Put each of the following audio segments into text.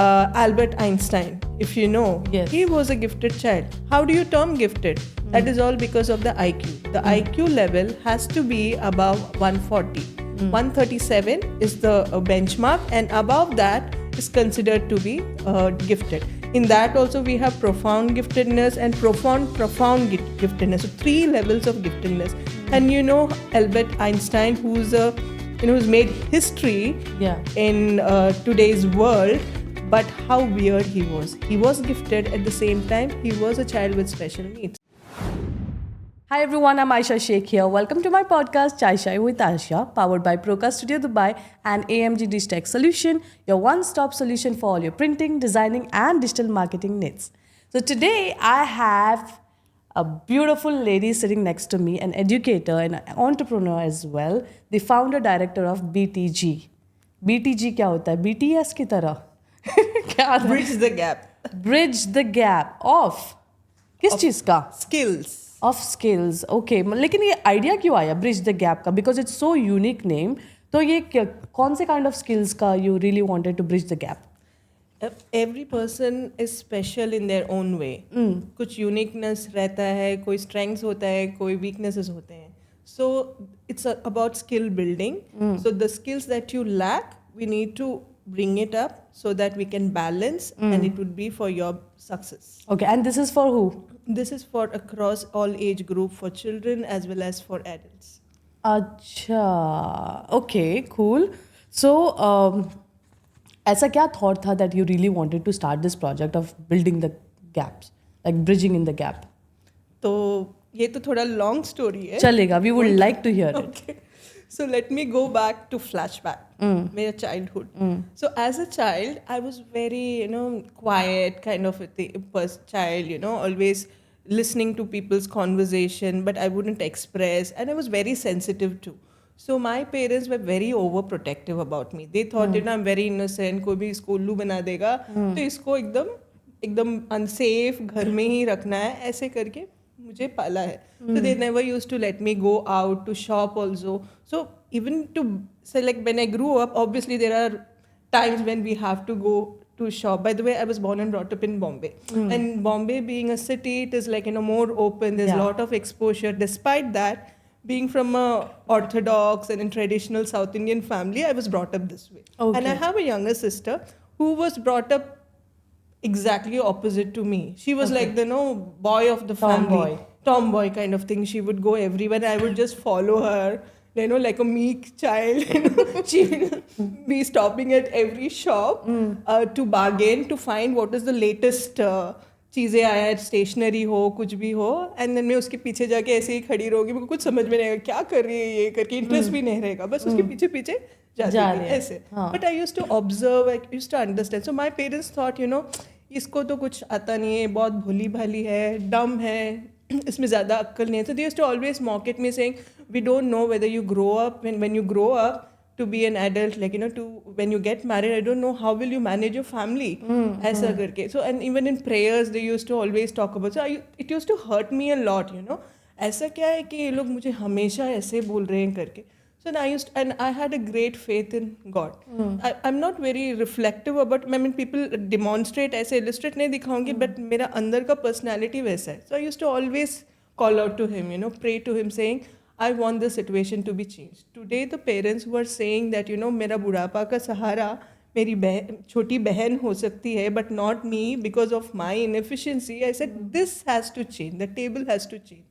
Albert Einstein, if you know, Yes. he was a gifted child. How do you term gifted? That is all because of the IQ. The IQ level has to be above 140. 137 is the benchmark, and above that is considered to be gifted. In that also we have profound giftedness and profound giftedness. So 3 levels of giftedness. And you know Albert Einstein, who's made history in today's world, but how weird he was. He was gifted, at the same time he was a child with special needs. Hi everyone, I'm Aisha Sheikh here. Welcome to my podcast Chai Shai with Aisha, powered by Procast Studio Dubai and AMG Digitech Solution, your one-stop solution for all your printing, designing and digital marketing needs. So today I have a beautiful lady sitting next to me, an educator and an entrepreneur as well, the founder director of BTG. BTG क्या होता है? BTS की तरह क्या होता है? Bridge the gap. Bridge the gap of किस चीज़ का? Skills. Of skills. ओके, लेकिन ये आइडिया क्यों आया ब्रिज द गैप का? Because it's so unique name. तो ये कौन से काइंड ऑफ स्किल्स का you really wanted to bridge the gap? Every person is special in their own way. कुछ यूनिकनेस रहता है, कोई स्ट्रेंथ्स होता है, कोई वीकनेसेस होते हैं. So it's about skill building. So the skills that you lack, we need to bring it up so that we can balance and it would be for your success. Okay, and this is for who? This is for across all age group, for children as well as for adults. अच्छा, okay, cool. So ऐसा क्या thought था that you really wanted to start this project of building the gaps, like bridging in the gap? तो ये तो थोड़ा long story है. चलेगा, we would like to hear it. Okay. So let me go back to flashback. My childhood. So as a child, I was very, quiet kind of a child, always listening to people's conversation, but I wouldn't express, and I was very sensitive too. So my parents were very overprotective about me. They thought, I'm very innocent, कोई भी इसको उल्लू बना देगा, तो इसको एकदम unsafe घर में ही रखना है, ऐसे करके मुझे पाला है. So they never used to let me go out to shop also. So even to say, like, when I grew up, obviously there are times when we have to go to shop. By the way, I was born and brought up in Bombay. And Bombay being a city, it is like, more open. There's a lot of exposure. Despite that, being from a orthodox and in traditional South Indian family, I was brought up this way. Okay. And I have a younger sister who was brought up exactly opposite to me. She was like the boy of the family. Tomboy kind of thing. She would go everywhere. I would just follow her, like a meek child. She will be stopping at every shop to bargain, to find what is the latest चीज़ें आया है, stationery हो, कुछ भी हो. And then मैं उसके पीछे जाके ऐसे ही खड़ी रहूँगी, मेरे को कुछ समझ में नहीं आएगा क्या कर रही है ये करके, इंटरेस्ट भी नहीं रहेगा, बस उसके पीछे पीछे जाती ऐसे. But I used to observe, I used to understand. So my parents thought, इसको तो कुछ आता नहीं है, बहुत भोली भाली है, डम है, इसमें ज़्यादा अक्ल नहीं है. So they used to always mock at me saying, we don't know whether you grow up, when you grow up to be an adult, like, when you get married, I don't know how will you manage your family. ऐसा करके. So, and even in prayers, they used to always talk about. So it used to hurt me a lot, ऐसा क्या है कि ये लोग मुझे हमेशा ऐसे बोल रहे हैं करके. So and I had a great faith in God. I'm not very reflective about, people demonstrate, ऐसे illustrate नहीं दिखाऊंगी, but मेरा अंदर का personality वैसा है. So I used to always call out to him, pray to him saying, I want the situation to be changed. Today the parents who are saying that, मेरा बुढ़ापा का सहारा मेरी छोटी बहन हो सकती है, but not me because of my inefficiency. I said, this has to change. The table has to change.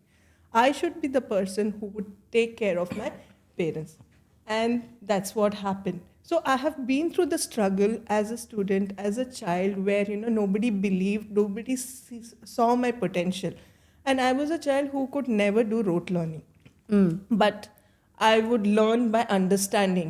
I should be the person who would take care of my parents. And that's what happened. So I have been through the struggle as a student, as a child, where, nobody believed, nobody saw my potential. And I was a child who could never do rote learning. But I would learn by understanding,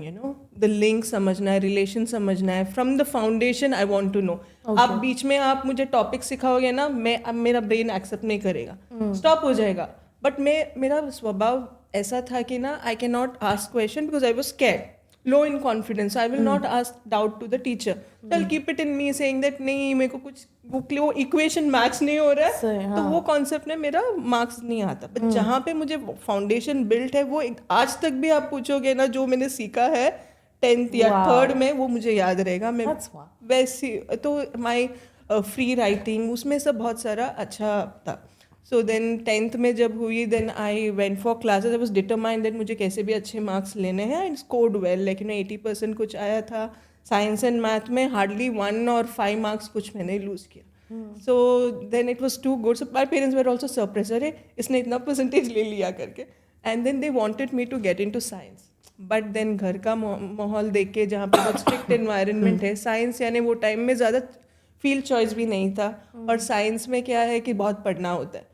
the link समझना है, relation समझना है. From the foundation, I want to know. आप बीच में आप मुझे topic सिखाओगे ना, अब मेरा brain accept नहीं करेगा, stop हो जाएगा. But मेरा स्वभाव ऐसा था कि ना, I cannot ask question because I was scared. low in confidence. I will not ask doubt to the teacher. I'll keep it in me saying that नहीं मेरे को कुछ वो इक्वेशन मैच नहीं हो रहा है तो वो कॉन्सेप्ट में मेरा मार्क्स नहीं आता. बट जहाँ पे मुझे फाउंडेशन बिल्ट है वो आज तक भी आप पूछोगे ना जो मैंने सीखा है 10th या Wow. 3rd में, वो मुझे याद रहेगा. मैं That's wow. वैसी तो माई फ्री राइटिंग उसमें सब बहुत सारा अच्छा था. सो देन 10th में जब हुई, then I went for classes. I was determined that मुझे कैसे भी अच्छे मार्क्स लेने हैं. एंड स्कोर्ड वेल, लेकिन 80% कुछ आया था. साइंस एंड मैथ में हार्डली 1 और 5 मार्क्स कुछ मैंने लूज़ किया. So then it was too good. So my parents were also surprise, अरे इसने इतना परसेंटेज ले लिया करके. And then they wanted me to get into science. But then घर का माहौल देख के, जहाँ पे बहुत स्ट्रिक्ट एनवायरनमेंट है, साइंस यानी वो टाइम में ज़्यादा फील्ड चॉइस भी नहीं था. और साइंस में क्या है कि बहुत पढ़ना होता है.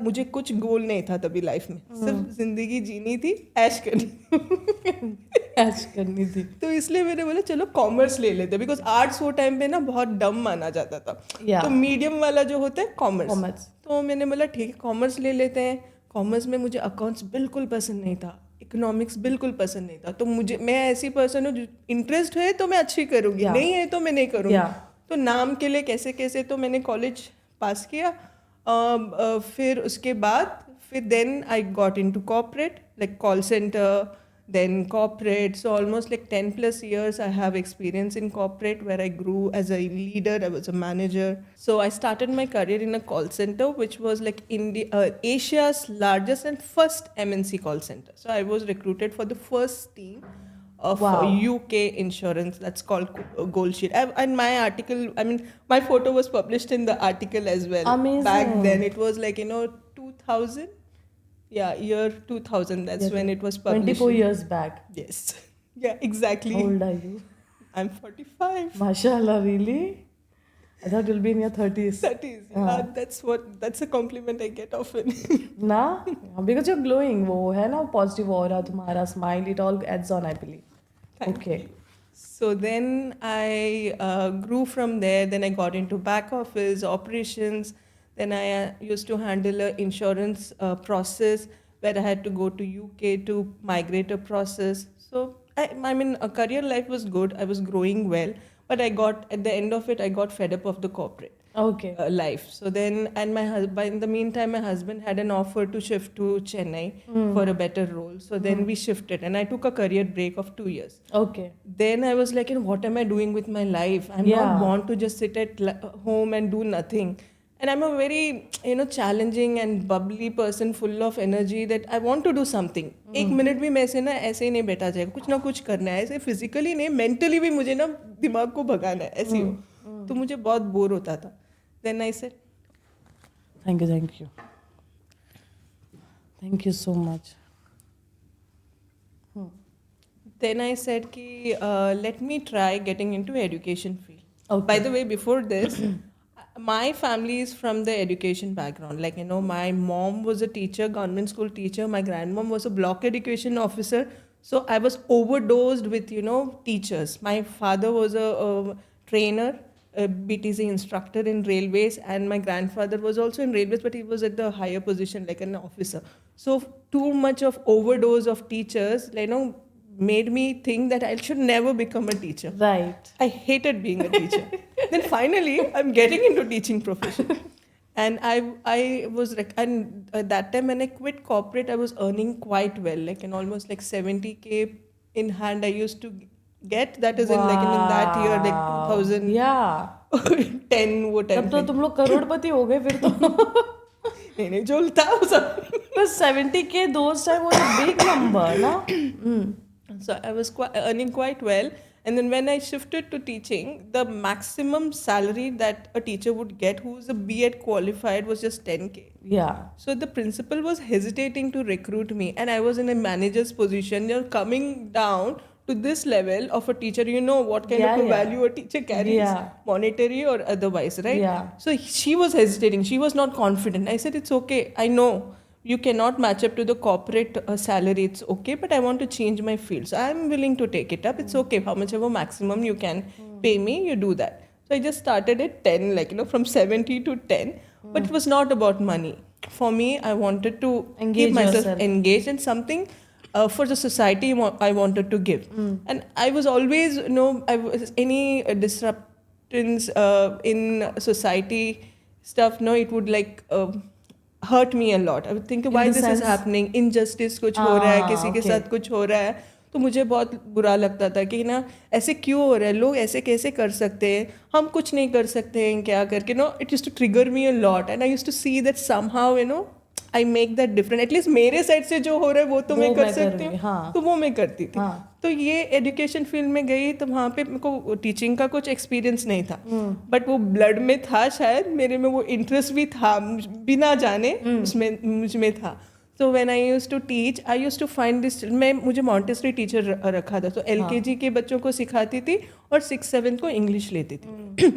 मुझे कुछ गोल नहीं था तभी लाइफ में, सिर्फ जिंदगी जीनी थी, ऐश करनी ऐश करनी थी. तो इसलिए मैंने बोला चलो कॉमर्स ले लेते, बिकॉज आर्ट्स वो टाइम पे ना बहुत डम माना जाता था. Yeah. तो मीडियम वाला जो होता है Commerce. कॉमर्स. तो मैंने बोला ठीक है कॉमर्स ले लेते हैं. कॉमर्स में मुझे अकाउंट्स बिल्कुल पसंद नहीं था, इकोनॉमिक्स बिल्कुल पसंद नहीं था. तो मैं ऐसी पर्सन हूँ जो इंटरेस्ट है तो मैं अच्छी करूँगी, Yeah. नहीं है तो मैं नहीं करूँगी. Yeah. तो नाम के लिए कैसे कैसे तो मैंने कॉलेज पास किया. फिर उसके बाद then I got into corporate, like call center, then corporate. So almost like 10 plus years I have experience in corporate, where I grew as a leader. I was a manager. So I started my career in a call center, which was like Asia's largest and first MNC call center. So I was recruited for the first team of UK insurance, that's called Gold Shield. And my article, my photo was published in the article as well. Amazing. Back then it was like 2000. Yeah, year 2000, that's when it was published. 24 years back. Yes. Yeah, exactly. How old are you? I'm 45. Mashallah, really? I thought you'll be in your 30s. 30s. That's a compliment I get often. Na? Because you're glowing. वो है ना positive aura, तुम्हारा smile, it all adds on, I believe. Okay. So then I grew from there. Then I got into back office, operations. Then I used to handle an insurance process where I had to go to UK to migrate a process. So a career life was good. I was growing well. But at the end of it, I got fed up of the corporate life. So then, and in the meantime, my husband had an offer to shift to Chennai for a better role. So then we shifted, and I took a career break of 2 years. Okay. Then I was like, what am I doing with my life? I don't want to just sit at home and do nothing. And I'm a very, challenging and bubbly person, full of energy, that I want to do something. एक minute भी मैं ऐसे ही नहीं बैठा जाएगा, कुछ ना कुछ करना है. ऐसे फिजिकली नहीं, मेंटली भी मुझे ना दिमाग को भगाना है, ऐसे हो. तो मुझे बहुत बोर होता था. Then I said, Thank you. Thank you so much. Then I said कि let me try getting into education field. Okay. By the way, before this, my family is from the education background. Like, my mom was a teacher, government school teacher. My grandmom was a block education officer. So I was overdosed with, teachers. My father was a trainer, a BTC instructor in railways. And my grandfather was also in railways, but he was at the higher position, like an officer. So too much of overdose of teachers, made me think that I should never become a teacher. Right. I hated being a teacher. Then finally, I'm getting into teaching profession. And I was like, and at that time when I quit corporate, I was earning quite well, almost 70K in hand I used to get. That is in that year, 2000. Yeah. 10 वो time. तब तो तुम लोग करोड़पति हो गए फिर तो. नहीं झोलता सब. But 70K those time was a big number, na? So I was earning quite well. And then when I shifted to teaching, the maximum salary that a teacher would get who's a B.Ed qualified was just 10K. Yeah. So the principal was hesitating to recruit me. And I was in a manager's position. You're coming down to this level of a teacher, what kind of a value a teacher carries, monetary or otherwise, right? Yeah. So she was hesitating. She was not confident. I said, it's okay. I know you cannot match up to the corporate salary. It's okay, but I want to change my field. So I'm willing to take it up. It's okay. How much of a maximum you can pay me, you do that. So I just started at 10, from 70 to 10. But it was not about money. For me, I wanted to keep myself engaged in something for the society I wanted to give. And I was always, any disruptions in society stuff, it would hurt me a lot. I would think why this is happening, injustice कुछ हो रहा है, किसी के साथ कुछ हो रहा है. तो मुझे बहुत बुरा लगता था कि ना ऐसे क्यों हो रहा है, लोग ऐसे कैसे कर सकते हैं, हम कुछ नहीं कर सकते हैं क्या करके, no it use to trigger me a lot and I use to see that somehow you know I make that different, at least मेरे साइड से जो हो रहा है वो तो मैं कर सकती हूँ, हाँ. तो वो मैं करती थी. तो ये एजुकेशन फील्ड में गई तो वहाँ पे मेरे को टीचिंग का कुछ एक्सपीरियंस नहीं था, बट वो ब्लड में था शायद, मेरे में वो इंटरेस्ट भी था बिना जाने, उसमें मुझ में था. तो when I used to teach I used to find this, मुझे मॉन्टेसरी टीचर रखा था, तो एलकेजी के बच्चों को सिखाती थी और 6-7 को इंग्लिश लेती थी.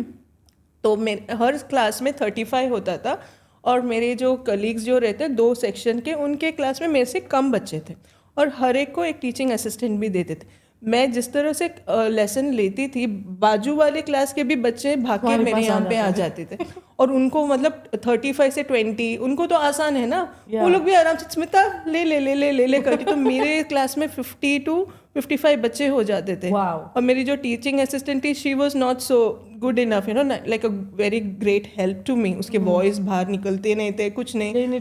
तो मेरे हर क्लास में 35 होता था और मेरे जो कलीग्स जो रहते 2 सेक्शन के, उनके क्लास में मेरे से कम बच्चे थे और हर एक को एक टीचिंग असिस्टेंट भी देते थे. मैं जिस तरह से लेसन लेती थी, बाजू वाले क्लास के भी बच्चे भाग के मेरे यहाँ पे आ जाते थे और उनको मतलब 35 से 20 उनको तो आसान है ना, वो लोग भी आराम से स्मिता ले ले ले ले ले ले करके, तो मेरे क्लास में 50 to 55 बच्चे हो जाते थे. और मेरी जो टीचिंग असिस्टेंट थी she was not so good enough, you know, like a very great help to me. उसके वॉइस बाहर निकलते नहीं थे, कुछ नहीं,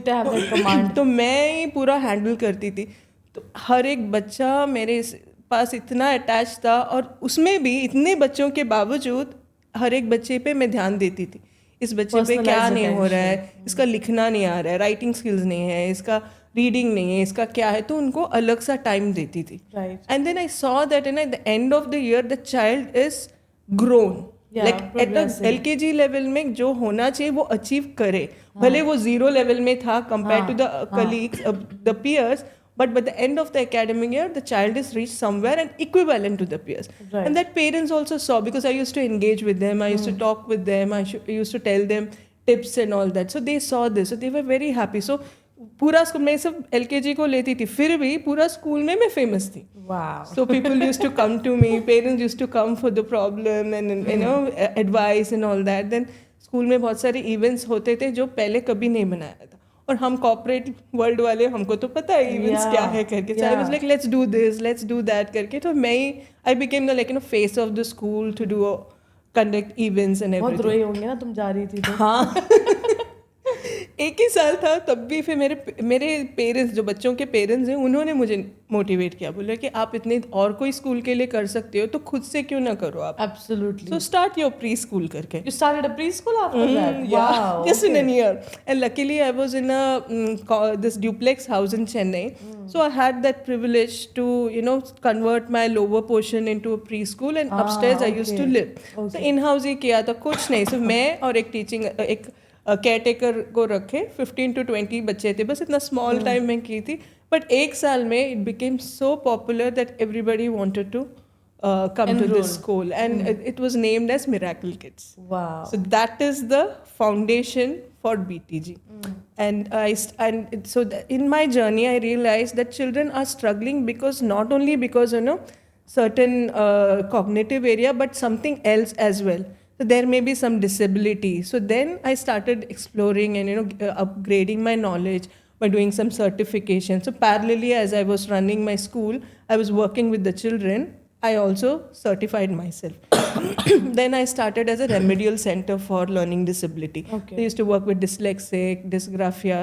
तो मैं ही पूरा हैंडल करती थी. तो हर एक बच्चा मेरे पास इतना अटैच था और उसमें भी इतने बच्चों के बावजूद हर एक बच्चे पे मैं ध्यान देती थी. इस बच्चे पे क्या नहीं हो रहा है, इसका लिखना नहीं आ रहा है, राइटिंग स्किल्स नहीं है, इसका रीडिंग नहीं है, इसका क्या है, तो उनको अलग सा टाइम देती थी. And then I saw that at the end of the year the child is grown, like at the LKG level में जो होना चाहिए वो अचीव करे, भले वो 0 लेवल में था compare to the colleagues, the peers, but by the end of the academic year the child is reached somewhere and equivalent to the peers. And that parents also saw, because I used to engage with them, I used to talk with them, I used to tell them tips and all that, so they saw this, so they were very happy. So पूरा school, मैं सब LKG को लेती थी, फिर भी पूरा school में मैं फेमस थी. So people used to come to me, parents used to come for the problem and you know advice and all that. Then school में बहुत सारे इवेंट्स होते थे जो पहले कभी नहीं मनाया था, और हम कॉर्पोरेट वर्ल्ड वाले, हमको तो पता है इवेंट्स क्या है करके, so I was like let's do this, let's do that करके, तो मैं ही I became the like you know face of the school to do conduct events and everything. बहुत रोए होंगे ना तुम जा रही थी तो. हाँ एक ही साल था तब भी. फिर मेरे पेरेंट्स, जो बच्चों के पेरेंट्स हैं, उन्होंने मुझे मोटिवेट किया, बोले कि आप इतने और कोई स्कूल के लिए कर सकते हो तो खुद से क्यों ना करो आप. Absolutely. So start your preschool करके. You started a preschool after that? Yeah, wow, just in a year. And luckily I was in a this duplex house in Chennai. So I had that privilege to, you know, convert my lower portion into a preschool and upstairs I used to live. So in-house ही किया था, कुछ नहीं. So मैं और एक teaching, एक caretaker को रखे, 15 to 20 बच्चे थे, बस इतना स्मॉल टाइम में की थी. बट एक साल में it became so popular that everybody wanted to come to this school, and it was named as Miracle Kids. Wow. So that is the foundation for BTG. And so in my journey I realized that children are struggling because not only because you know certain cognitive area, but something else as well. So there may be some disability. So then I started exploring and you know upgrading my knowledge by doing some certification. So parallelly, as I was running my school, I was working with the children. I also certified myself. Then I started as a remedial center for learning disability. Okay. They used to work with dyslexic, dysgraphia,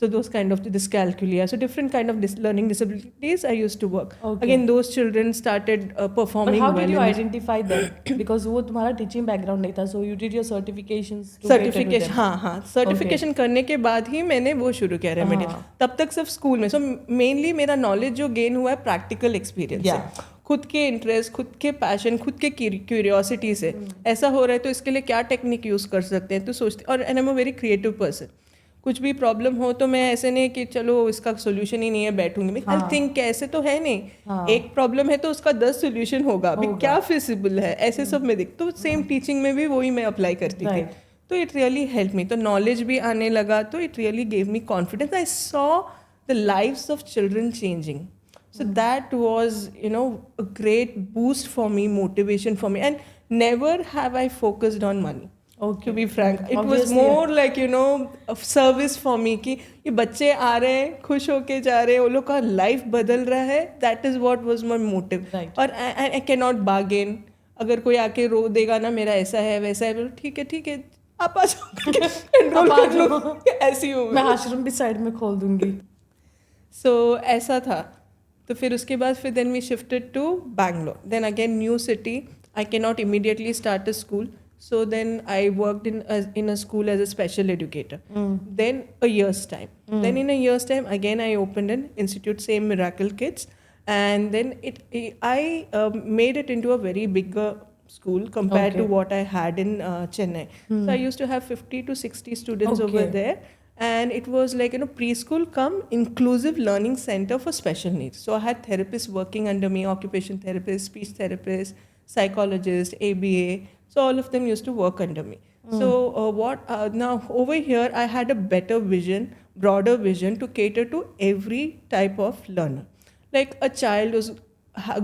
so those kind of dyscalculia, so different kind of learning disabilities I used to work. Okay. Again, those children started performing well. But how did you identify them? Because वो तुम्हारा teaching background नहीं था, so you did your certifications. Certification, हाँ, certification करने के बाद ही मैंने वो शुरू किया remedial. तब तक सिर्फ स्कूल में. So mainly मेरा knowledge जो gain हुआ है practical experience से. खुद के इंटरेस्ट, खुद के पैशन, खुद के क्यूरियोसिटी से ऐसा हो रहा है तो इसके लिए क्या टेक्निक यूज़ कर सकते हैं, तो सोचते. और and I am a very creative person. कुछ भी प्रॉब्लम हो तो मैं ऐसे नहीं कि चलो इसका सोल्यूशन ही नहीं है, बैठूंगी. आई थिंक कैसे तो है नहीं, एक प्रॉब्लम है तो उसका 10 सोल्यूशन होगा, अभी क्या फिजिबल है, ऐसे सब में दिख. तो सेम टीचिंग में भी वही मैं अप्लाई करती थी. तो इट रियली हेल्प मी. तो नॉलेज भी आने लगा, तो it really gave me confidence. I saw the lives of children changing. So that was, you know, a great boost for me, motivation for me. And never have I focused on money. Okay. To be frank, it was more like, you know, a service for me कि ये बच्चे आ रहे हैं, खुश होके जा रहे हैं, वो लोग का लाइफ बदल रहा है. That is what was my motive. Right. और I cannot bargain. अगर कोई आके रो देगा ना मेरा ऐसा है वैसा है, ठीक है आप आ जाओ, एनरोल कर लो, ऐसी हूँ मैं आश्रम भी साइड में खोल दूंगी. So ऐसा था. तो फिर उसके बाद फिर then we shifted to Bangalore. Then again new city. I cannot immediately start a school. So then I worked in a school as a special educator. Then a year's time. Then in a year's time again I opened an institute, same Miracle Kids, and then I made it into a very bigger school compared to what I had in Chennai. So I used to have 50 to 60 students over there, and it was like preschool come inclusive learning center for special needs. So I had therapists working under me, occupation therapists, speech therapists, psychologists, ABA. So all of them used to work under me. So now over here I had a better vision, broader vision to cater to every type of learner. Like a child who's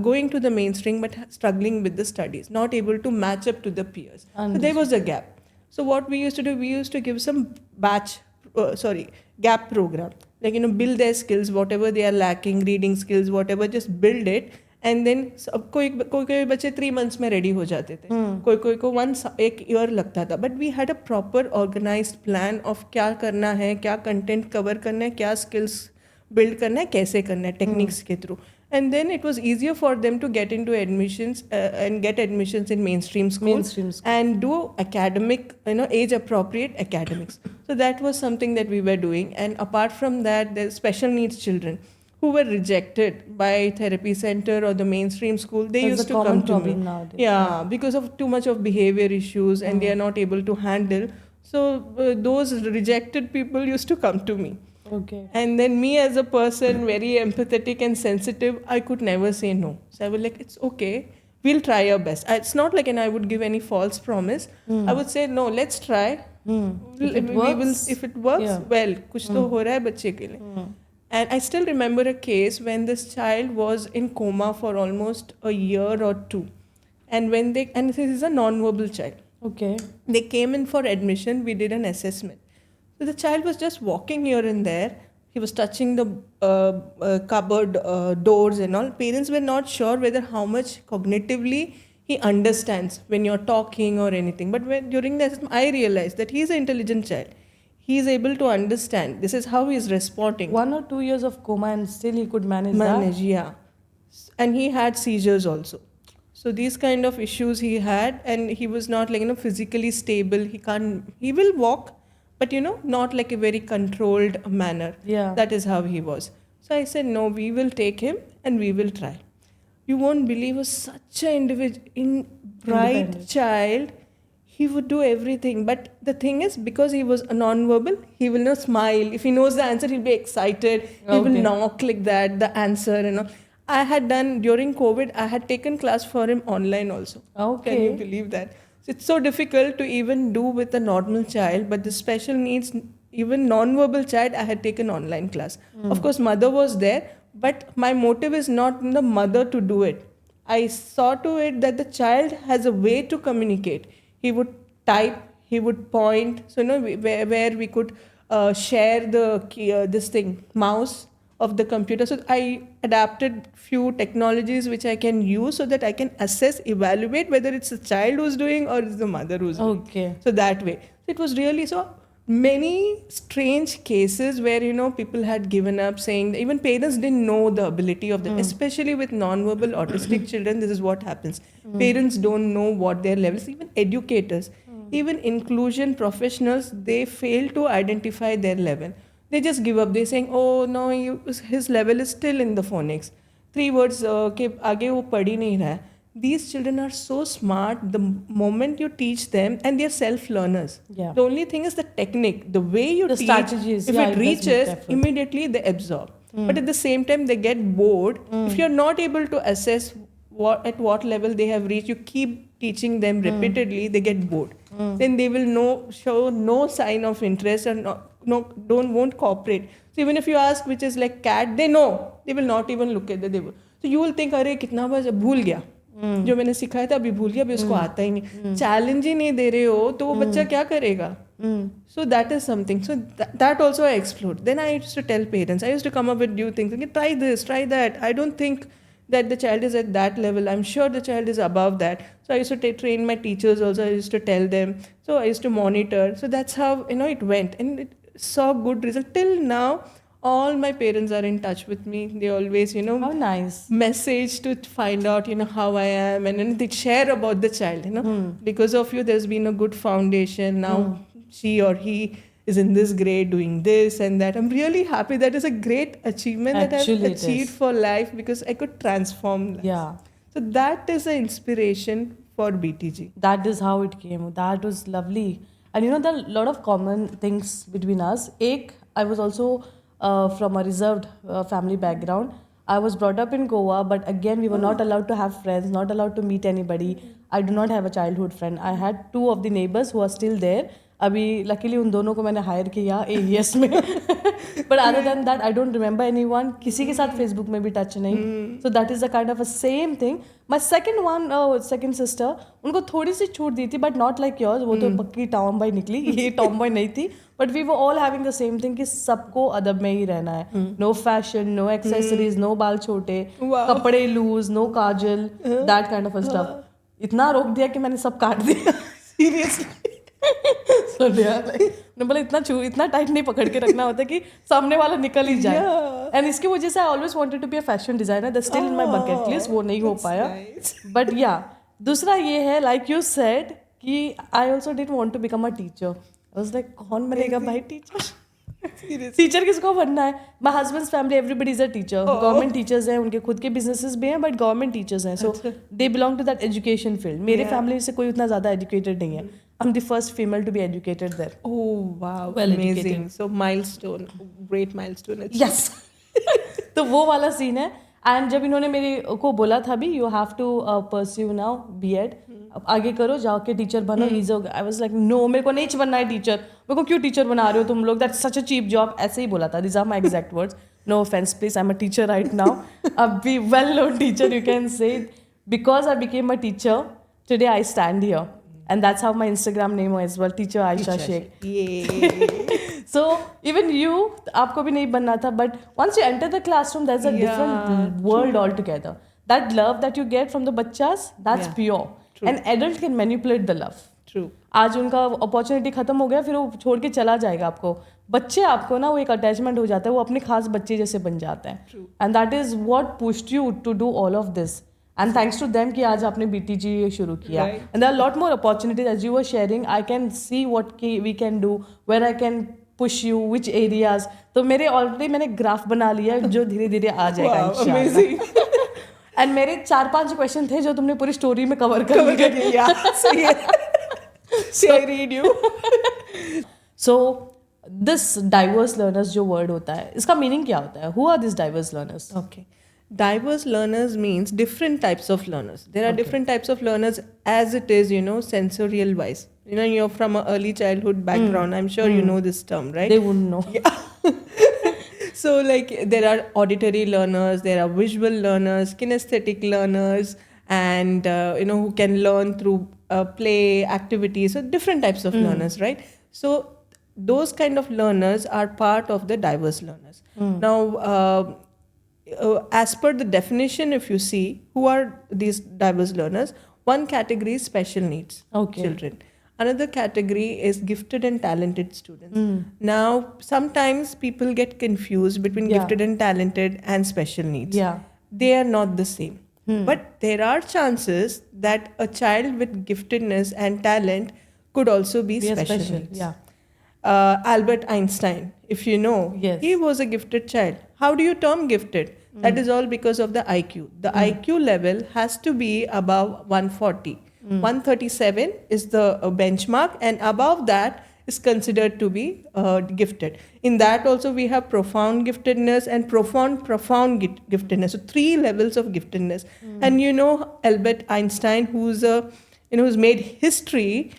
going to the mainstream but struggling with the studies, not able to match up to the peers. So there was a gap. So what we used to do, we used to give some gap program. Like, build their skills, whatever they are lacking, reading skills, whatever, just build it. And then कोई बच्चे 3 months में ready हो जाते थे, कोई को 1 year लगता था. But we had a proper organized plan of क्या करना है, क्या content cover करना है, क्या skills build करना है, कैसे करना है, techniques के through. And then it was easier for them to get into admissions and get admissions in mainstream schools and do academic, age appropriate academics. So that was something that we were doing. And apart from that, there's special needs children who were rejected by therapy center or the mainstream school. They used to come to me. Nowadays. Yeah, because of too much of behavior issues and they are not able to handle. So those rejected people used to come to me. Okay. And then me as a person, very empathetic and sensitive, I could never say no. So I was like, it's okay. We'll try our best. It's not like I would give any false promise. I would say, no, let's try. If it works, well, kuch to ho raha hai bacche ke liye. And I still remember a case when this child was in coma for almost a year or two. And this is a non-verbal child. Okay. They came in for admission. We did an assessment. So the child was just walking here and there. He was touching the cupboard doors and all. Parents were not sure whether how much cognitively he understands when you're talking or anything. But during the assessment, I realized that he's an intelligent child. He is able to understand. This is how he is responding. 1 or 2 years of coma and still he could manage that? Yeah. And he had seizures also. So these kind of issues he had, and he was not physically stable. He will walk, but not like a very controlled manner. Yeah. That is how he was. So I said, no, we will take him and we will try. You won't believe, was such an bright child. He would do everything. But the thing is, because he was non-verbal, he will not smile. If he knows the answer, he'll be excited. He will knock like that, the answer, I had done, during COVID, I had taken class for him online also. Okay. Can you believe that? So it's so difficult to even do with a normal child, but the special needs, even non-verbal child, I had taken online class. Of course, mother was there, but my motive is not the mother to do it. I saw to it that the child has a way to communicate. He would type, he would point, so where we could share the mouse of the computer. So I adapted few technologies which I can use so that I can assess, evaluate whether it's the child who's doing or it's the mother who's doing. Okay. So that way. It was really so many strange cases where, people had given up, saying that even parents didn't know the ability of them, especially with non-verbal autistic children. This is what happens. Parents don't know what their levels, even educators, even inclusion professionals, they fail to identify their level. They just give up. They're saying, oh no, his level is still in the phonics. 3 words ke aage wo pad hi nahi raha hai. These children are so smart the moment you teach them, and they're self-learners. Yeah. The only thing is the technique, the way you teach, strategies, if it reaches, immediately they absorb. But at the same time, they get bored. If you're not able to assess at what level they have reached, you keep teaching them repeatedly, they get bored. Then they will show no sign of interest and won't cooperate. So even if you ask which is like cat, they know. They will not even look at the table. So you will think, अरे कितना बार भूल गया, जो मैंने सिखाया था अभी भूल गया, अभी उसको आता ही नहीं. चैलेंज ही नहीं दे रहे हो तो वो बच्चा क्या करेगा? So that is something. So that also I explored. Then I used to tell parents, I used to come up with new things. Okay, try this, try that. I don't think that the child is at that level. I'm sure the child is above that. So I used to train my teachers also. I used to tell them. So I used to monitor. So that's how it went, and it saw good result. Till now, all my parents are in touch with me. They always, How nice. message to find out, how I am, and then they share about the child, because of you, there's been a good foundation. Now she or he is in this grade doing this and that. I'm really happy. That is a great achievement Actually, that it I've achieved is. for life, because I could transform lives. Yeah. So that is an inspiration for BTG. That is how it came. That was lovely. And there are a lot of common things between us. I was also from a reserved family background. I was brought up in Goa, but again, we were not allowed to have friends, not allowed to meet anybody. I do not have a childhood friend. I had two of the neighbors who are still there. अभी luckily उन दोनों को मैंने higher किया AES में but other than that I don't remember anyone. किसी के साथ Facebook में भी टच नहीं. So that is the kind of a same thing. My second sister, उनको थोड़ी सी छूट दी थी but not like yours. वो तो पक्की टॉम बॉय निकली, ये टॉम बॉय नहीं थी. But we were all having the same thing कि सबको अदब में ही रहना है. No fashion, no accessories, no बाल छोटे, कपड़े loose, no Kajal, that kind of a stuff. इतना रोक दिया कि मैंने सब काट दिया. Seriously. So ने बोला इतना टाइट नहीं पकड़ के रखना होता कि सामने वाला निकल ही जाए. एंड इसकी वजह से I always wanted to be a fashion designer. That's still in my bucket list. वो नहीं हो पाया. बट या दूसरा ये है लाइक यू सेड कि I also did want to become a teacher. I was like कौन बनेगा भाई टीचर. टीचर किसको बनना है. My husband's family everybody is a teacher. Government teachers हैं, उनके खुद के बिजनेसेस भी हैं बट गवर्नमेंट टीचर्स हैं. So they belong to that education field. मेरे फैमिली से कोई उतना ज़्यादा एजुकेटेड नहीं है. I'm the first female to be educated there. Oh wow, Well amazing. educated. So milestone, great milestone. Yes. तो वो वाला सीन है. एंड जब इन्होंने मेरे को बोला था भी you have to pursue now BEd, अब आगे करो, जाके टीचर बनो. आई वाज लाइक नो, मेरे को नहीं बनना है टीचर. मेरे को क्यों टीचर बना रहे हो तुम लोग, that's such a cheap job. ऐसे ही बोला था. This are my exact words. No offence please, I am a teacher right now. अब भी well known teacher you can say. Because I became a teacher today I stand here. And that's how my Instagram name was as well, Teacher Aisha Sheikh. Yeah. So even you, आपको भी नहीं बनना था, but once you enter the classroom, there's a different world altogether. That love that you get from the बच्चास, that's pure. An adult can manipulate the love. True. आज उनका opportunity खत्म हो गया, फिर वो छोड़ के चला जाएगा आपको. बच्चे आपको ना वो एक अटैचमेंट हो जाता है, वो अपने खास बच्चे जैसे बन जाते हैं. And that is what pushed you to do all of this. And thanks to them कि आज आपने BTG शुरू किया. And there are a lot more opportunities as you were sharing. I can see what we can do, where I can push you, which areas. तो मेरे already मैंने graph बना लिया जो धीरे धीरे आ जाएगा इंशाल्लाह. And मेरे 4-5 क्वेश्चन थे जो तुमने पूरी स्टोरी में कवर कर लिया. सही है. So I read you. So this diverse learners जो word होता है, इसका मीनिंग क्या होता है? Who are these diverse learners? Okay. Diverse learners means different types of learners. There are different types of learners as it is, sensorial wise. You're from an early childhood background. I'm sure you know this term, right? They wouldn't know. Yeah. So like there are auditory learners, there are visual learners, kinesthetic learners, and who can learn through play activities. So different types of learners, right? So those kind of learners are part of the diverse learners. Now, as per the definition, if you see who are these diverse learners, one category is special needs children. Another category is gifted and talented students. Now, sometimes people get confused between gifted and talented and special needs. Yeah. They are not the same. But there are chances that a child with giftedness and talent could also be special needs. Yeah. Albert Einstein, if you know, he was a gifted child. How do you term gifted? That is all because of the IQ. The IQ level has to be above 140. 137 is the benchmark, and above that is considered to be gifted. In that also we have profound giftedness and profound giftedness. So 3 levels of giftedness. And Albert Einstein, who's made history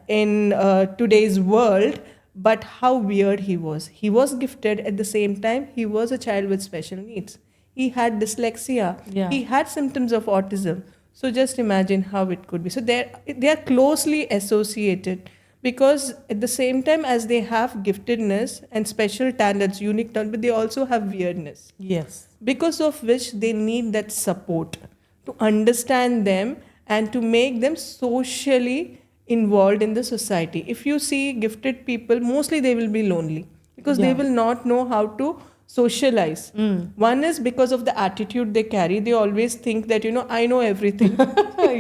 in today's world. But how weird he was. He was gifted at the same time. He was a child with special needs. He had dyslexia. He had symptoms of autism. So just imagine how it could be. So they are closely associated because at the same time as they have giftedness and special talents, unique talent, but they also have weirdness. Yes. Because of which they need that support to understand them and to make them socially involved in the society. If you see gifted people, mostly they will be lonely because they will not know how to socialize. One is because of the attitude they carry. They always think that, I know everything.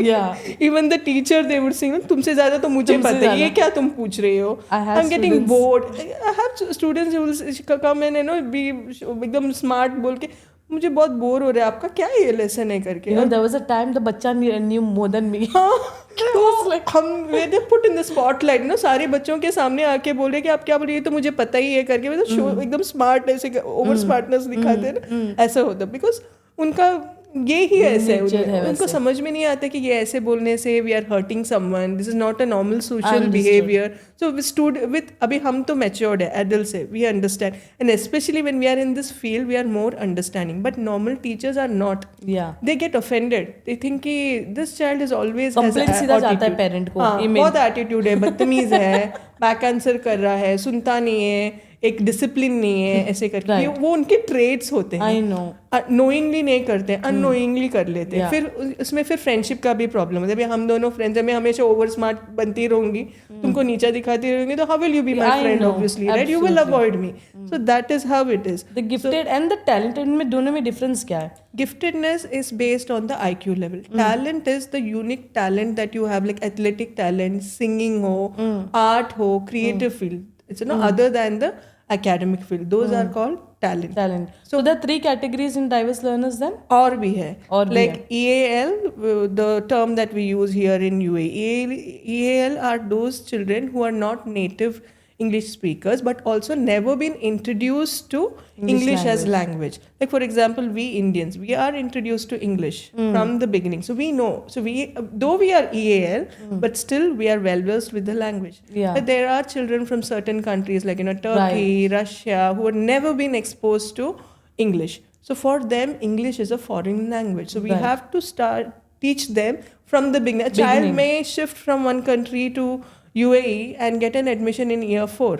Yeah. Even the teacher, they would say, तुमसे ज़्यादा तो मुझे पता है, ये क्या तुम पूछ रहे हो? I'm getting bored. I have students who will come in and be एकदम smart बोल के, मुझे बहुत बोर हो रहा है, आपका क्या ये लेसन है करके. There was a time the बच्चा knew more than me. तो हम they put in the spotlight, सारे बच्चों के सामने आके बोल रहे कि आप क्या बोल रही है, तो मुझे पता ही है करके, मतलब शो एकदम स्मार्ट ऐसे ओवर स्मार्टनेस दिखाते हैं ना, ऐसा होता है. बिकॉज उनका ये ही ऐसे है, उनको समझ में नहीं आता कि ये ऐसे बोलने से we are hurting someone, this is not a normal social behaviour. So with अभी हम तो मैच्योर्ड है, एडल्ट्स है, we understand, and specially when we are in this field we are more understanding. But normal teachers are not. They get offended, they think कि this child is always सीधा जाता है parent को, बहुत attitude है, बदतमीज है, बैक आंसर कर रहा है, सुनता नहीं है, एक डिसिप्लिन नहीं है, ऐसे करके. वो उनके ट्रेड्स होते हैं. I know. नोइंगली नहीं करते, अननोइंगली कर लेते हैं. फिर उसमें फिर फ्रेंडशिप का भी प्रॉब्लम होता है. अभी हम दोनों फ्रेंड्स हैं, मैं हमेशा ओवर स्मार्ट बनती रहूंगी, तुमको नीचा दिखाती रहूंगी, तो how will you be my friend? Obviously, right? You will avoid me. So that is how it is. The gifted and the talented में दोनों में डिफरेंस क्या है? Giftedness is based on the IQ level. Talent is the unique talent that you have, like athletic talent, singing ho, art ho, creative field. It's other than the academic field. Those are called talent. So there are 3 categories in diverse learners then? और भी है. Like EAL, the term that we use here in UAE. EAL are those children who are not native English speakers but also never been introduced to English as language. Like for example, we Indians, we are introduced to English from the beginning. So we know. So we, though we are EAL, but still we are well versed with the language. But there are children from certain countries like Turkey, Russia, who have never been exposed to English. So for them, English is a foreign language. So we have to teach them from the beginning. A child may shift from one country to UAE and get an admission in year 4.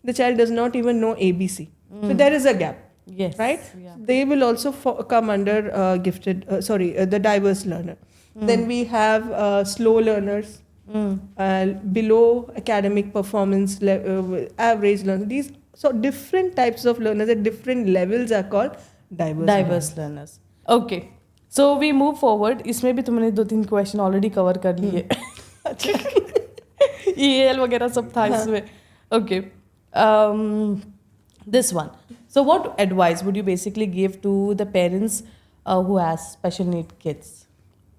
The child does not even know ABC. So there is a gap. Yes. Right? Yeah. They will also come under the diverse learner. Then we have slow learners, below academic performance, average learners. These different types of learners at different levels are called diverse learners. Okay. So we move forward. इसमें भी तुमने 2-3 question already cover कर लिए. EAL वगैरह सब था इसमें. Okay. This one. So what advice would you basically give to the parents who has special need kids?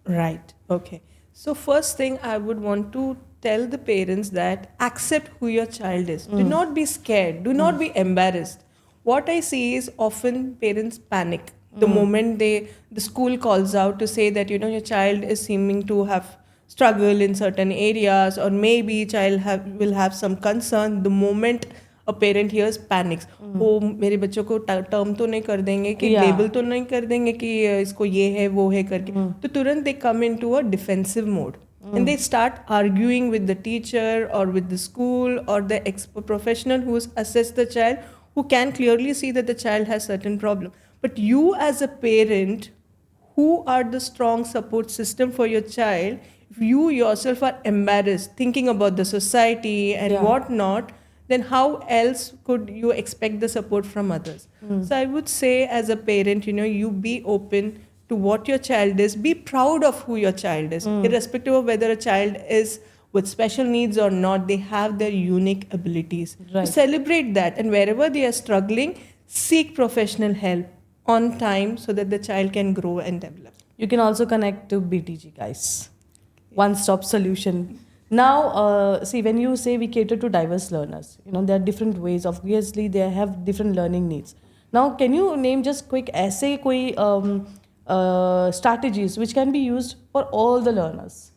Right. Okay. So first thing I would want to tell the parents that accept who your child is. Do not be scared. Do not be embarrassed. What I see is often parents panic the moment the school calls out to say that your child is seeming to have struggle in certain areas, or maybe child will have some concern. The moment a parent hears panics, वो मेरे बच्चों को term तो नहीं कर देंगे कि label तो नहीं कर देंगे कि इसको ये है वो है करके, तो तुरंत they come into a defensive mode and they start arguing with the teacher or with the school or the professional who's assessed the child, who can clearly see that the child has certain problem. But you as a parent, who are the strong support system for your child, if you yourself are embarrassed thinking about the society and whatnot, then how else could you expect the support from others? So I would say as a parent, you be open to what your child is. Be proud of who your child is. Irrespective of whether a child is with special needs or not, they have their unique abilities. Right. Celebrate that. And wherever they are struggling, seek professional help on time so that the child can grow and develop. You can also connect to BTG, guys. One-stop solution. Now, see, when you say we cater to diverse learners, there are different ways. Obviously, they have different learning needs. Now, can you name just quick essay, strategies which can be used for all the learners?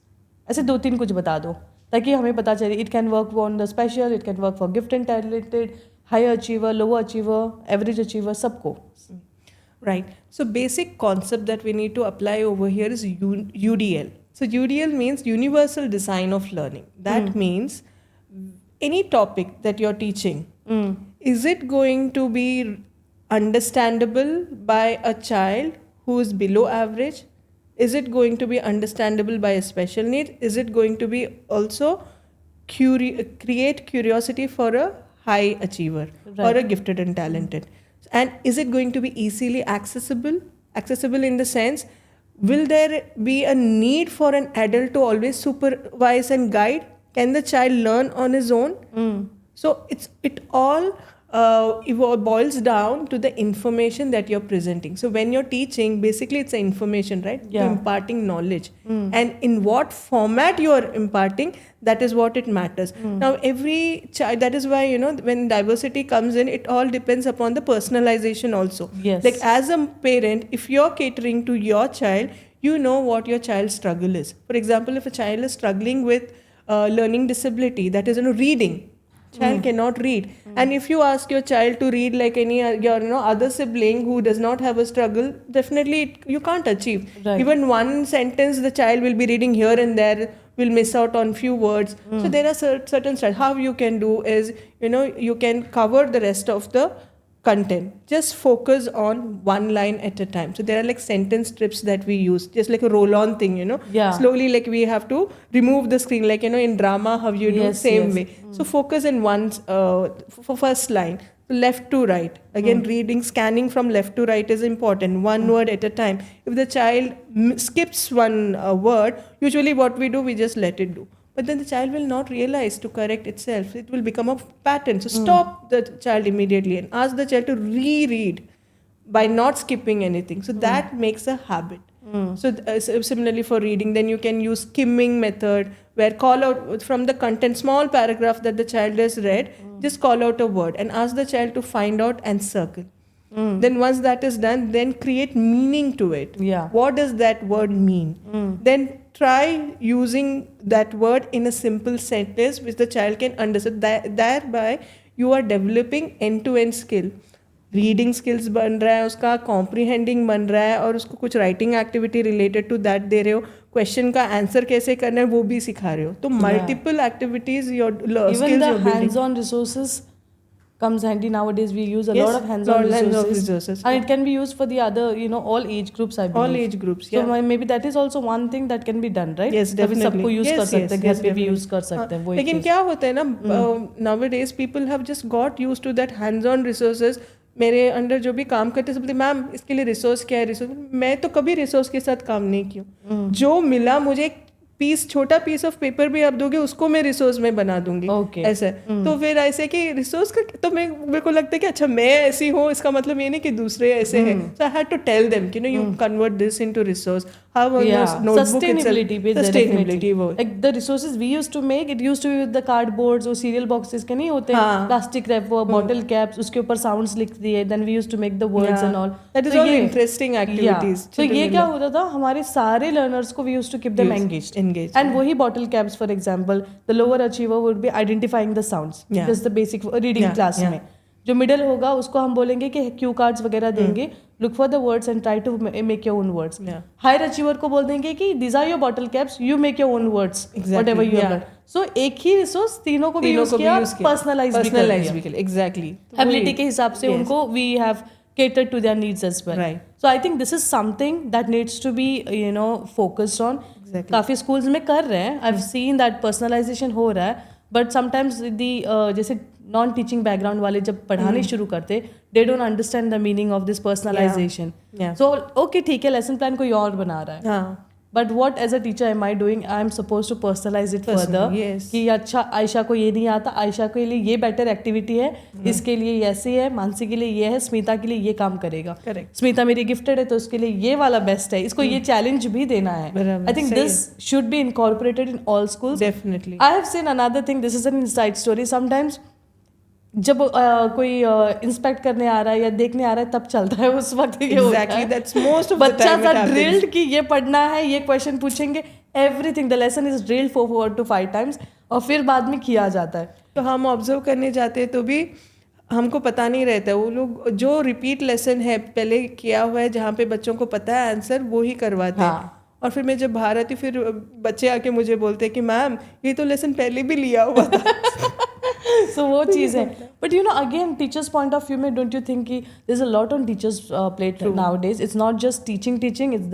ऐसे 2-3 कुछ बता दो ताकि हमें पता चले. It can work on the special, it can work for gifted and talented, higher achiever, lower achiever, average achiever, सबको. Right. So basic concept that we need to apply over here is UDL. So UDL means Universal Design of Learning. That means any topic that you're teaching, is it going to be understandable by a child who is below average? Is it going to be understandable by a special need? Is it going to be also create curiosity for a high achiever or a gifted and talented? And is it going to be easily accessible in the sense, will there be a need for an adult to always supervise and guide? Can the child learn on his own? So it all boils down to the information that you're presenting. So when you're teaching, basically it's an information, right? Yeah. You're imparting knowledge. And in what format you're imparting, that is what it matters. Now every child, that is why, when diversity comes in, it all depends upon the personalization also. Yes. Like as a parent, if you're catering to your child, you know what your child's struggle is. For example, if a child is struggling with learning disability, that is, reading. Child cannot read, and if you ask your child to read like any your other sibling who does not have a struggle, definitely you can't achieve. Right. Even one sentence the child will be reading here and there, will miss out on few words. So there are certain strategies. How you can do is, you can cover the rest of the content. Just focus on one line at a time. So there are like sentence strips that we use, just like a roll-on thing, Yeah. Slowly, like we have to remove the screen, like, in drama, how you do, Yes, same yes. way. So focus in one, for first line, left to right. Again, reading, scanning from left to right is important, one word at a time. If the child skips one word, usually what we do, we just let it do. But then the child will not realize to correct itself. It will become a pattern. So stop the child immediately and ask the child to reread by not skipping anything. So that makes a habit. So similarly for reading, then you can use skimming method, where call out from the content, small paragraph that the child has read, just call out a word and ask the child to find out and circle. Then once that is done, then create meaning to it. Yeah. What does that word mean? Then try using that word in a simple sentence which the child can understand. Thereby you are developing end-to-end skill. Reading skills बन रहा है उसका, comprehending बन रहा है, और उसको कुछ writing activity related to that दे रहे हो, क्वेश्चन का आंसर कैसे करना है वो भी सिखा रहे हो. तो multiple activities your Even the hands-on resources comes handy nowadays. We use a lot of hands-on resources, and it can be used for the other, all age groups, I believe. All age groups, yeah. So maybe that is also one thing that can be done, right? Yes, definitely. सबको use कर सकते हैं, घर पे भी use कर सकते हैं, वो एक लेकिन चीज़. क्या होता है ना, nowadays people have just got used to that hands-on resources. मेरे अंडर जो भी काम करते सब बोलते, मैम इसके लिए रिसोर्स क्या है, रिसोर्स. मैं तो कभी रिसोर्स के साथ काम नहीं किया. जो मिला मुझे, छोटा पीस ऑफ पेपर भी आप दोगे, उसको मैं रिसोर्स में बना दूंगी. Okay. ऐसे. तो फिर ऐसे कि रिसोर्स का, तो मेरे को लगता है कि अच्छा मैं ऐसी हूँ, इसका मतलब ये नहीं कि दूसरे ऐसे हैं. So I had to tell them, you convert this into resource. How on this notebook Sustainability itself, based, sustainability वो. like the resources we used to make, it used to be with the cardboards or cereal boxes के नहीं होते, plastic wrap, वो bottle caps, उसके ऊपर sounds लिख दिए, then we used to make the words and all. That is all interesting activities. तो ये क्या होता था, हमारे सारे learners को we used to keep them engaged. And वही bottle caps, for example, the lower achiever would be identifying the sounds. Just the basic reading class में. जो मिडल होगा उसको हम बोलेंगे कि क्यू कार्ड्स वगैरह देंगे, look for the words and try to make your own words. Higher achiever को बोल देंगे कि these are your bottle caps, you make your own words, whatever you have. So एक ही रिसोर्स तीनों को भी यूज किया, पर्सनलाइज भी किया. एग्जैक्टली एबिलिटी के हिसाब से उनको we have catered to their needs as well. Right. So I think this is something that needs to be focused on. Exactly. काफी schools में कर रहे हैं. I've seen that personalization हो रहा है, but sometimes the जैसे नॉन टीचिंग बैकग्राउंड वाले जब पढ़ाने शुरू करते, they don't understand the meaning of this personalisation. So okay ठीक है, लेसन प्लान कोई और बना रहा है, but what as a teacher am I doing, I am suppose to personalise it further कि अच्छा आयशा को ये नहीं आता, आयशा के लिए ये बेटर एक्टिविटी है, इसके लिए ऐसे है, मानसी के लिए ये है, स्मिता के लिए ये काम करेगा. स्मिता मेरी गिफ्टेड है तो उसके लिए ये वाला बेस्ट है, इसको ये चैलेंज भी देना है. I think this should be incorporated in all schools. Definitely. I have seen another thing, this is an inside story. Sometimes जब कोई इंस्पेक्ट करने आ रहा है या देखने आ रहा है तब चलता है उस वक्त बच्चा सा ड्रिल्ड कि ये पढ़ना है, ये क्वेश्चन पूछेंगे, everything the lesson is drilled 4 to 5 times और फिर बाद में किया जाता है. तो हम ऑब्जर्व करने जाते हैं तो भी हमको पता नहीं रहता, वो लोग जो रिपीट लेसन है पहले किया हुआ है, जहाँ पे बच्चों को पता है आंसर, वो ही करवाते हैं. और फिर मैं जब बाहर आती फिर बच्चे आके मुझे बोलते हैं कि मैम ये तो लेसन पहले भी लिया हुआ था. So वो चीज़ है. But you know, again, teachers' point of view में, don't you think कि there's a lot on teachers' plate nowadays? It's not just teaching.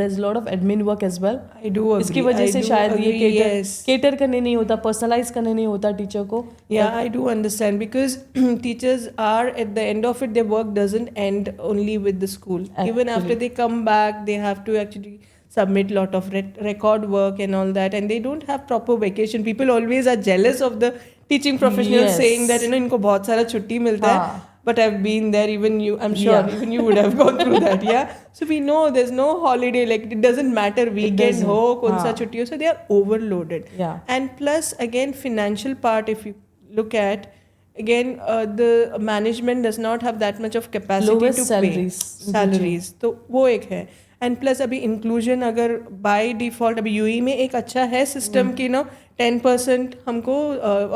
There's a lot of admin work as well. I do agree. इसकी वजह से शायद ये yes. cater करने नहीं होता, personalize करने नहीं होता teacher को. Yeah, I do understand because teachers are at the end of it, their work doesn't end only with the school. Even after they come back, they have to actually submit lot of record work and all that, and they don't have proper vacation. People always are jealous of the teaching professionals, saying that इनको बहुत सारा छुट्टी मिलता है. But I've been there, even you, I'm sure, even you would have gone through that, yeah. So we know there's no holiday, like it doesn't matter weekend ho, kaun sa chutti ho, so they are overloaded. Yeah. And plus, again, financial part, if you look at, again, the management does not have that much of capacity Lowest to salaries. तो वो एक है. And plus अभी inclusion अगर by default अभी UE में एक अच्छा है सिस्टम कि नो 10% हमको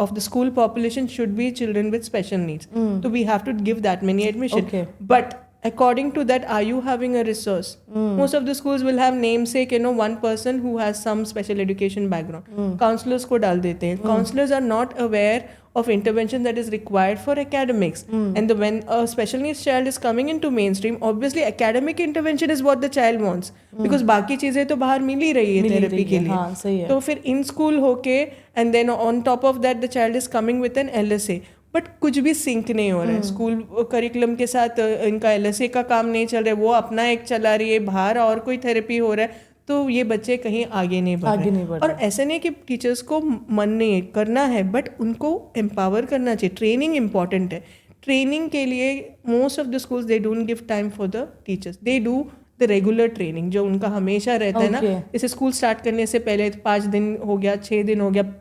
of the school population should be children with special needs, तो we have to give that many admission. But according to that, are you having a resource? Most of the schools will have namesake, one person who has some special education background. Counselors को डाल देते हैं. Counselors are not aware of intervention that is required for academics. And when a special needs child is coming into mainstream, obviously academic intervention is what the child wants. Because बाकी चीजें तो बाहर मिल ही रही है therapy के लिए. हाँ, सही है. तो फिर in school होके and then on top of that the child is coming with an LSA. But कुछ भी सिंक नहीं हो रहा है स्कूल करिकुलम के साथ. इनका एलएसए का काम नहीं चल रहा है, वो अपना एक चला रही है, बाहर और कोई थेरेपी हो रहा है, तो ये बच्चे कहीं आगे नहीं बढ़ रहे. और ऐसा नहीं कि टीचर्स को मन नहीं करना है, बट उनको एम्पावर करना चाहिए. ट्रेनिंग इंपॉर्टेंट है. ट्रेनिंग के लिए most of the schools they don't give time for the teachers. They do the regular training जो उनका हमेशा रहता है ना. जैसे स्कूल स्टार्ट करने से पहले 5 दिन हो गया, 6 दिन हो गया,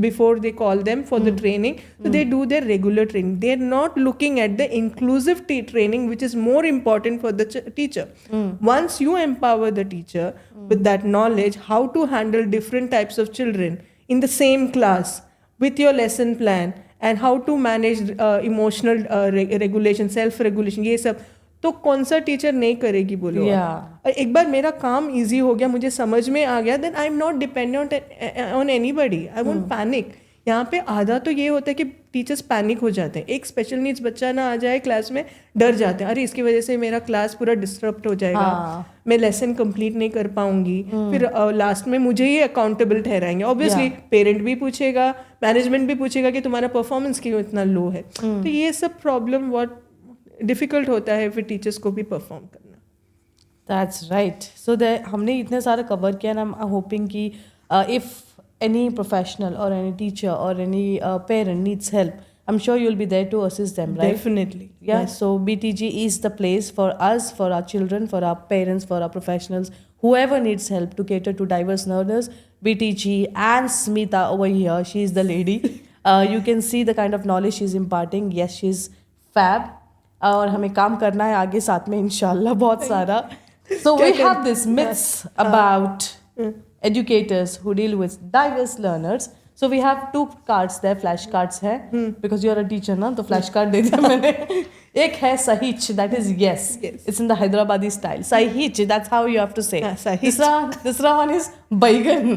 before they call them for the training, so they do their regular training. They're not looking at the inclusive training, which is more important for the teacher. Once you empower the teacher with that knowledge, how to handle different types of children in the same class with your lesson plan, and how to manage emotional regulation, self-regulation, ये सब तो कौन सा teacher नहीं करेगी बोलो. और एक बार मेरा काम इजी हो गया, मुझे समझ में आ गया, then I am not dependent on anybody. I won't panic. यहाँ पे आधा तो ये होता है कि टीचर्स पैनिक हो जाते हैं. एक स्पेशल नीड्स बच्चा ना आ जाए क्लास में, डर जाते हैं, अरे इसकी वजह से मेरा क्लास पूरा डिस्टर्ब हो जाएगा, मैं लेसन कंप्लीट नहीं कर पाऊंगी, फिर लास्ट में मुझे ही अकाउंटेबल ठहराएंगे. ऑब्वियसली पेरेंट भी पूछेगा, मैनेजमेंट भी पूछेगा कि तुम्हारा परफॉर्मेंस क्यों इतना लो है. तो ये सब प्रॉब्लम बहुत डिफिकल्ट होता है फिर टीचर्स को भी परफॉर्म करना. That's right. सो हमने इतने सारे कवर किया, एंड आई एम होपिंग कि इफ एनी प्रोफेशनल और एनी टीचर और any parent needs help, I'm sure you'll be there to assist them, right? Definitely. Yeah. Yes. So BTG is the place for us, for our children, for our parents, for our professionals, whoever needs help to cater to diverse learners. BTG and Smita over here, she is the lady. You can see the kind of knowledge she's imparting. Yes, she's fab. और हमें काम करना है आगे साथ में इंशाल्लाह बहुत सारा. So we have this myths about educators who deal with diverse learners. So we have 2 cards there, flash cards है, because you are a teacher ना, तो flash card दे दिया मैंने. एक है सहीच, that is yes. It's in the Hyderabadi style. सहीच, that's how you have to say. दूसरा one is बैगन.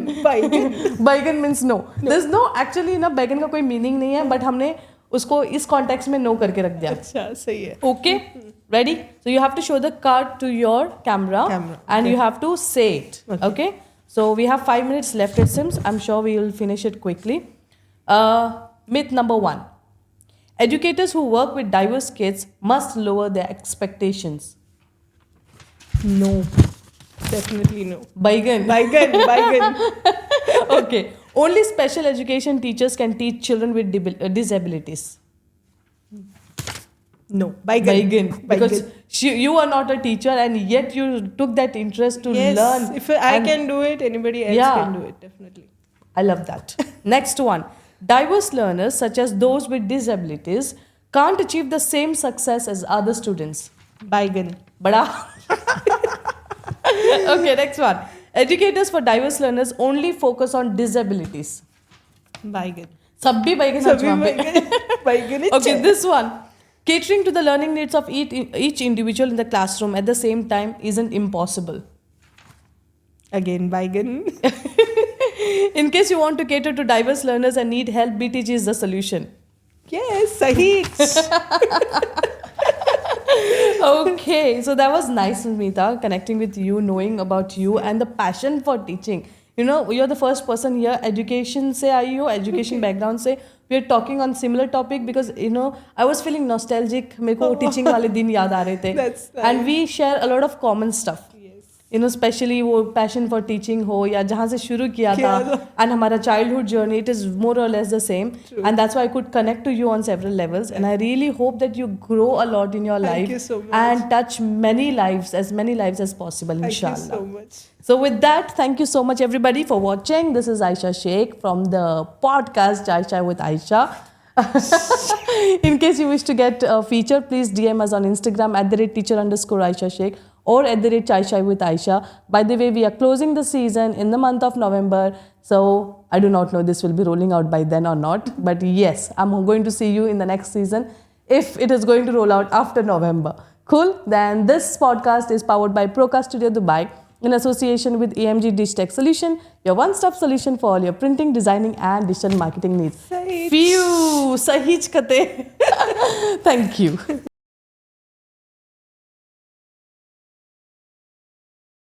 बैगन means no. There's no actually ना बैगन का कोई meaning नहीं है, but हमने उसको इस कॉन्टेक्स्ट में नो करके रख दिया. अच्छा सही है. Okay, ready? So you have to show the card to your camera and you have to say it. Okay, so we have 5 minutes left it seems. I'm sure we will finish it quickly. Myth number 1. Educators who work with diverse kids must lower their expectations. No. Definitely no. Baigan. Okay. Only special education teachers can teach children with disabilities. No. Baigan. Because you are not a teacher and yet you took that interest to learn. If I can do it, anybody else can do it. Definitely. I love that. Next one. Diverse learners such as those with disabilities can't achieve the same success as other students. Baigan. Bada. Okay, next one. Educators for diverse learners only focus on disabilities. Baigan. सब भी baigan. Okay, this one. Catering to the learning needs of each individual in the classroom at the same time isn't impossible. Again, baigan. In case you want to cater to diverse learners and need help, BTG is the solution. Yes, Sahi. Okay, so that was nice, Smita, connecting with you, knowing about you and the passion for teaching. You know, you're the first person here, education se aayi ho, education background se. We're talking on similar topic because, you know, I was feeling nostalgic. मेरे को teaching वाले दिन याद आ रहे थे. That's nice. And we share a lot of common stuff. You know, especially वो passion for teaching हो या जहाँ से शुरू किया था, and हमारा childhood journey, it is more or less the same. True. And that's why I could connect to you on several levels. And I really hope that you grow a lot in your Thank life you so much. and touch many lives as possible, Thank inshallah. you so much. So with that, thank you so much everybody for watching. This is Aisha Sheikh from the podcast Chai Chai with Aisha. In case you wish to get a feature, please DM us on Instagram @teacher_Aisha Sheikh or @Chai Chai with Aisha. By the way, we are closing the season in the month of November. So I do not know this will be rolling out by then or not. But yes, I'm going to see you in the next season if it is going to roll out after November. Cool? Then this podcast is powered by Procast Studio Dubai in association with AMG Dish Tech Solution, your one-stop solution for all your printing, designing and digital marketing needs. Sahij. Phew! Sahij kate. Thank you.